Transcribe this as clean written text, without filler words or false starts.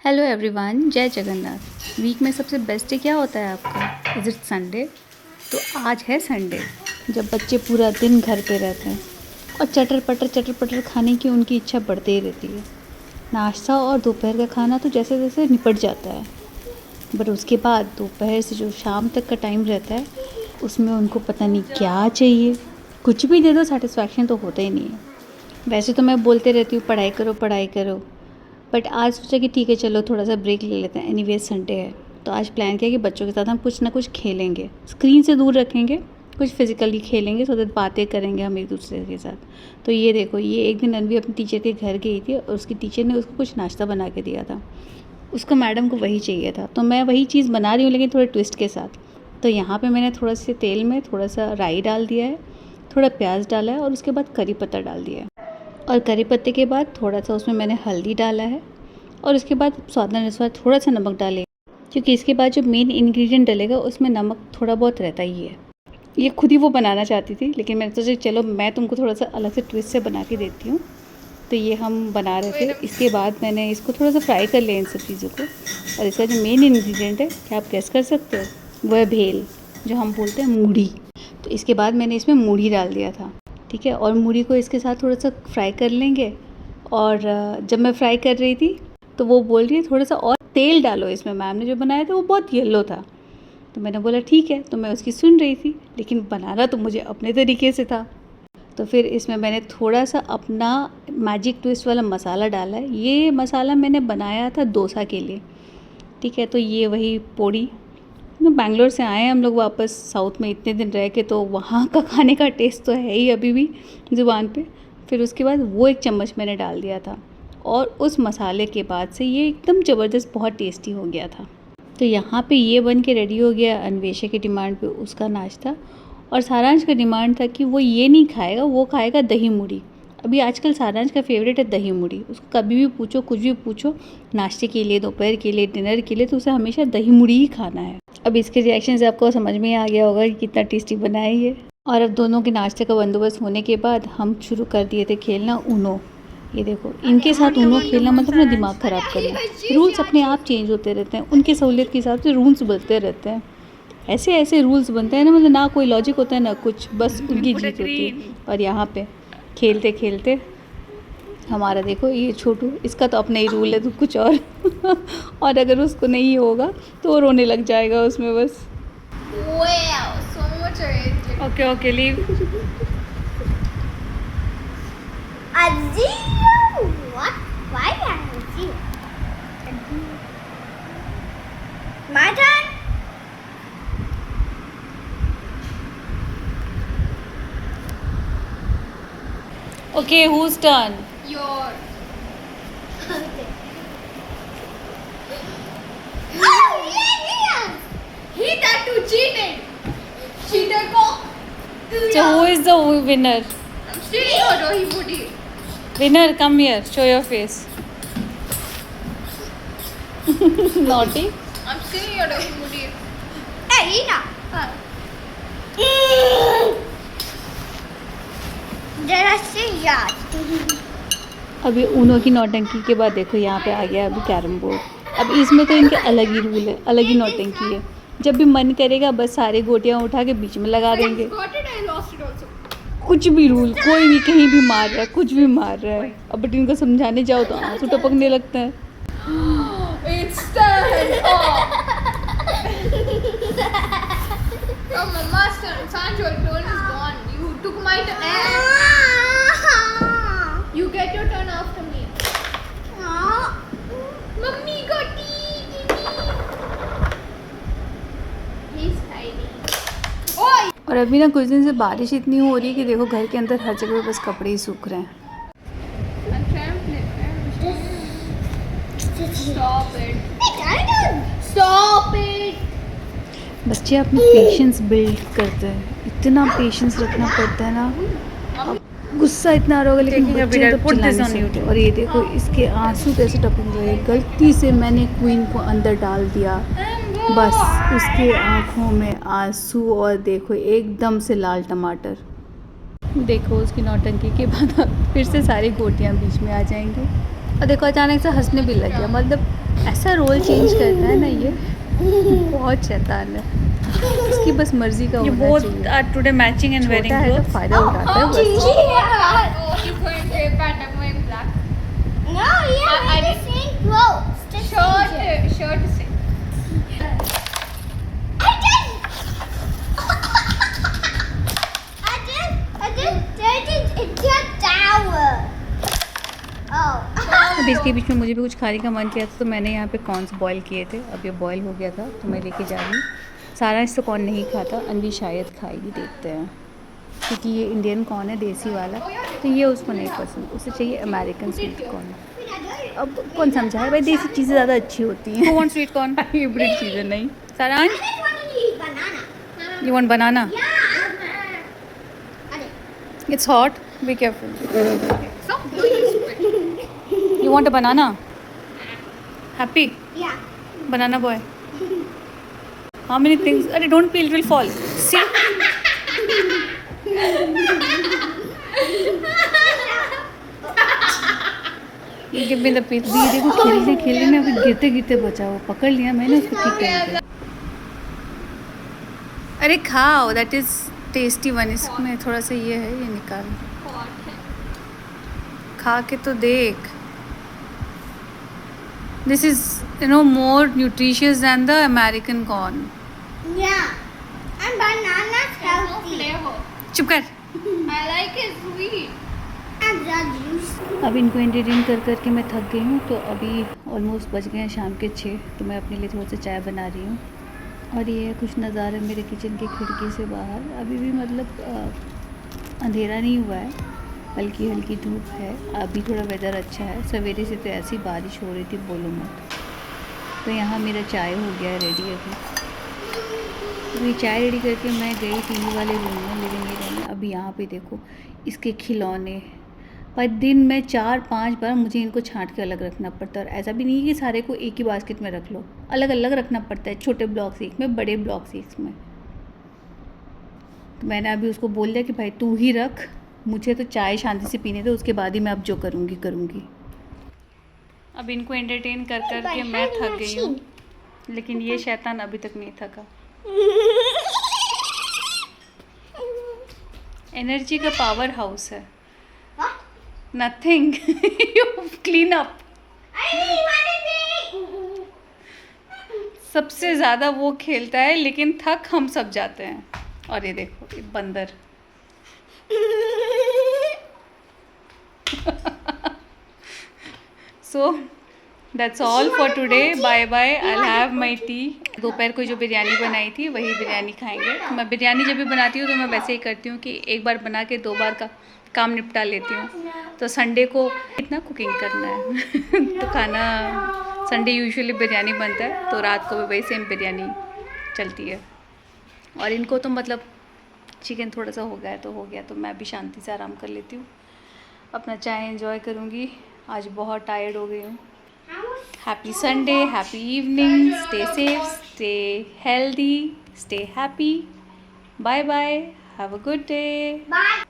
Hello everyone, जय Jagannath. Week में सबसे बेस्ट डे क्या होता है आपका? Is it Sunday? तो आज है संडे, जब बच्चे पूरा दिन घर पे रहते हैं और चटर पटर खाने की उनकी इच्छा बढ़ती ही रहती है। नाश्ता और दोपहर का खाना तो जैसे जैसे निपट जाता है, बट उसके बाद दोपहर से जो शाम तक का टाइम रहता है उसमें उनको पता नहीं क्या चाहिए। कुछ भी दे दो सेटिस्फैक्शन तो होता ही नहीं है। वैसे तो मैं बोलते रहती हूँ पढ़ाई करो, बट आज सोचा कि ठीक है चलो थोड़ा सा ब्रेक ले लेते हैं, एनीवेज संडे है। तो आज प्लान किया कि बच्चों के साथ हम कुछ ना कुछ खेलेंगे, स्क्रीन से दूर रखेंगे, कुछ फिजिकली खेलेंगे, सो दैट बातें करेंगे हम एक दूसरे के साथ। तो ये देखो, ये एक दिन अनवी अपनी टीचर के घर गई थी और उसकी टीचर ने उसको कुछ नाश्ता बना के दिया था। उसको मैडम को वही चाहिए था, तो मैं वही चीज़ बना रही हूँ लेकिन थोड़े ट्विस्ट के साथ। तो यहाँ पे मैंने थोड़ा से तेल में थोड़ा सा राई डाल दिया है, थोड़ा प्याज डाला है और उसके बाद करी पत्ता डाल दिया है। और करी पत्ते के बाद थोड़ा सा उसमें मैंने हल्दी डाला है और उसके बाद स्वादानुसार थोड़ा सा नमक डालें, क्योंकि इसके बाद जो मेन इंग्रेडिएंट डलेगा उसमें नमक थोड़ा बहुत रहता ही है। ये खुद ही वो बनाना चाहती थी, लेकिन मैंने सोचा चलो मैं तुमको थोड़ा सा अलग से ट्विस्ट से बना के देती हूँ। तो ये हम बना रहे थे। इसके बाद मैंने इसको थोड़ा सा फ्राई कर लिया इन सब चीज़ों को। और इसका जो मेन इंग्रेडिएंट है, क्या आप गेस कर सकते हो? वो है भेल, जो हम बोलते हैं मूढ़ी। तो इसके बाद मैंने इसमें मूढ़ी डाल दिया था, ठीक है। और मूढ़ी को इसके साथ थोड़ा सा फ्राई कर लेंगे। और जब मैं फ्राई कर रही थी तो वो बोल रही है थोड़ा सा और तेल डालो इसमें, मैम ने जो बनाया था वो बहुत येलो था। तो मैंने बोला ठीक है, तो मैं उसकी सुन रही थी, लेकिन बनाना तो मुझे अपने तरीके से था। तो फिर इसमें मैंने थोड़ा सा अपना मैजिक ट्विस्ट वाला मसाला डाला है। ये मसाला मैंने बनाया था डोसा के लिए, ठीक है। तो ये वही पोड़ी, बैंगलोर से आए हैं हम लोग वापस साउथ में, इतने दिन रह के तो वहाँ का खाने का टेस्ट तो है ही अभी भी ज़ुबान पे। फिर उसके बाद वो एक चम्मच मैंने डाल दिया था और उस मसाले के बाद से ये एकदम ज़बरदस्त बहुत टेस्टी हो गया था। तो यहाँ पे ये बन के रेडी हो गया अन्वेषा की डिमांड पे उसका नाश्ता। और सारांश का डिमांड था कि वो ये नहीं खाएगा, वो खाएगा दही मूढ़ी। अभी आजकल सारांश का फेवरेट है दही मूढ़ी। उसको कभी भी पूछो, कुछ भी पूछो, नाश्ते के लिए, दोपहर के लिए, डिनर के लिए, तो उसे हमेशा दही मूढ़ी ही खाना है। अब इसके रिएक्शन से आपको समझ में आ गया होगा कि कितना टेस्टी बना है ये। और अब दोनों के नाश्ते का बंदोबस्त होने के बाद हम शुरू कर दिए थे खेलना ऊनो। ये देखो, इनके साथ ऊनो खेलना मतलब ना दिमाग ख़राब करना। रूल्स अपने आप चेंज होते रहते हैं, उनके सहूलियत के हिसाब से रूल्स बदलते रहते हैं। ऐसे ऐसे रूल्स बनते हैं ना, मतलब ना कोई लॉजिक होता है ना कुछ, बस उनकी जीत होती है। और यहाँ पे खेलते खेलते हमारा देखो ये छोटू, इसका तो अपना ही रूल है तो कुछ और और अगर उसको नहीं होगा तो वो रोने लग जाएगा उसमें बस। Wow, so much orange. Okay leave. Azio? What? Why Azio? My turn? Okay, whose turn? Yours. Oh, yeah. He that too cheated. Cheater ko. So who is the winner? I'm still your Rohi Budi. Winner, come here, show your face. Naughty. I'm still your Rohi Budi. Hey, Ina. जरा से याद। अभी Uno की नौटंकी के बाद देखो यहाँ पे आ गया अभी कैरम बोर्ड। अब इसमें तो इनके अलग ही रूल है, अलग ही नौटंकी है। जब भी मन करेगा बस सारे गोटियाँ उठा के बीच में लगा देंगे। Got it, I lost it also. कुछ भी रूल, कोई भी कहीं भी मार रहा है, कुछ भी मार रहा है। अब बट इनको समझाने जाओ तो आंसू टपकने लगता है। It's time. Come on, master. Sanjo, your turn is gone. You took my turn. You get your turn after me. Mummy got tea. He's hiding. Oi! और अभी ना कुछ दिन से बारिश इतनी हो रही है कि देखो घर के अंदर हर जगह बस कपड़े ही सूख रहे हैं। Stop it. Stop it. बच्चे अपनी पेशेंस बिल्ड करते हैं, इतना पेशेंस रखना पड़ता है ना। अब गुस्सा इतना आ रहा होगा लेकिन बच्चे तो चिल्ला नहीं सकते। और ये देखो इसके आंसू कैसे टपक रहे हैं। गलती से मैंने क्वीन को अंदर डाल दिया, बस उसके आंखों में आंसू और देखो एकदम से लाल टमाटर। देखो उसकी नौटंकी के बाद फिर से सारी गोटियाँ बीच में आ जाएंगी। और देखो अचानक से हंसने भी लग गया, मतलब ऐसा रोल चेंज करता है ना ये, बहुत शैतान है। इसकी बस मर्जी का You होना both चाहिए। are today matching and wearing छोटा है तो clothes. फायदा उठाता है बस। Oh, you're going grey pant, I'm going black. No, yeah, I we're the did- same clothes. Just change it. Shirt से. It's your tower. Oh. अभी इसके बीच में मुझे भी कुछ खाने का मन किया था, तो मैंने यहाँ पे कॉर्न्स बॉईल किए थे। अब ये बॉईल हो गया था तो मैं लेके जा रही हूँ। सारा इससे कॉर्न नहीं खाता, अनवी शायद खाएगी, देखते हैं, क्योंकि ये इंडियन कॉर्न है देसी वाला, तो ये उसको नहीं पसंद, उसे चाहिए अमेरिकन स्वीट कॉर्न। अब कौन समझाए भाई, देसी चीज़ें ज़्यादा अच्छी होती हैं। Who wants sweet corn? Hybrid चीज़ें नहीं। Saranj, I just want to eat banana. you want banana? Yeah. It's hot. Be careful. Stop doing stupid. You want a banana? Happy? Yeah. Banana boy. How many things? Arey, don't peel, it will fall. See? Give me the piece। दी देखो खेलने खेलने में अभी गिरते गिरते बचा, वो पकड़ लिया मैंने उसको ठीक करके। अरे खाओ, दैट इज़ टेस्टी वन। इसमें थोड़ा सा ये है, ये निकाल, खा के तो देख। This is more nutritious than the American corn. Yeah. And banana's No healthy. flavor. चुप कर. I like it sweet. And the juice. अब इनको एंटरटेन कर कर के मैं थक गई हूँ, तो अभी ऑलमोस्ट बज गए हैं शाम के 6, तो मैं अपने लिए थोड़ा सा चाय बना रही हूँ। और ये कुछ नज़ारा मेरे किचन की खिड़की से बाहर। अभी भी मतलब अंधेरा नहीं हुआ है, हल्की हल्की धूप है। अभी थोड़ा वेदर अच्छा है, सवेरे से तो ऐसी बारिश हो रही थी, बोलो मत। तो यहाँ मेरा चाय हो गया है रेडी। अभी चाय रेडी करके मैं गई टीवी वाले रूम में, लिविंग एरिया में। अभी यहाँ पे देखो इसके खिलौने, पर दिन में 4-5 बार मुझे इनको छांट के अलग रखना पड़ता है। और ऐसा भी नहीं है कि सारे को एक ही बास्केट में रख लो, अलग अलग रखना पड़ता है, छोटे ब्लॉक्स एक में, बड़े ब्लॉक्स एक में। तो मैंने अभी उसको बोल दिया कि भाई तू ही रख, मुझे तो चाय शांति से पीने दे, उसके बाद ही मैं अब जो करूँगी करूँगी। अब इनको एंटरटेन कर कर के मैं थक गई हूँ, लेकिन ये शैतान अभी तक नहीं थका। एनर्जी का पावर हाउस है। What? Nothing, you clean up. I really want to सबसे ज़्यादा वो खेलता है, लेकिन थक हम सब जाते हैं। और ये देखो ये बंदर। So that's all for today, bye bye, I have my tea. दोपहर को जो बिरयानी बनाई थी वही बिरयानी खाएंगे। मैं बिरयानी जब भी बनाती हूँ तो मैं वैसे ही करती हूँ कि एक बार बना के 2 बार का काम निपटा लेती हूँ। तो संडे को इतना कुकिंग करना है तो खाना संडे यूजुअली बिरयानी बनता है, तो रात को भी वही सेम बिरयानी चलती है। और इनको तो मतलब चिकन थोड़ा सा हो गया है तो हो गया, तो मैं भी शांति से आराम कर लेती हूँ, अपना चाय एंजॉय करूँगी। आज बहुत टायर्ड हो गई हूँ। Happy Sunday, happy evening, stay safe, stay healthy, stay happy, bye bye, have a good day. Bye.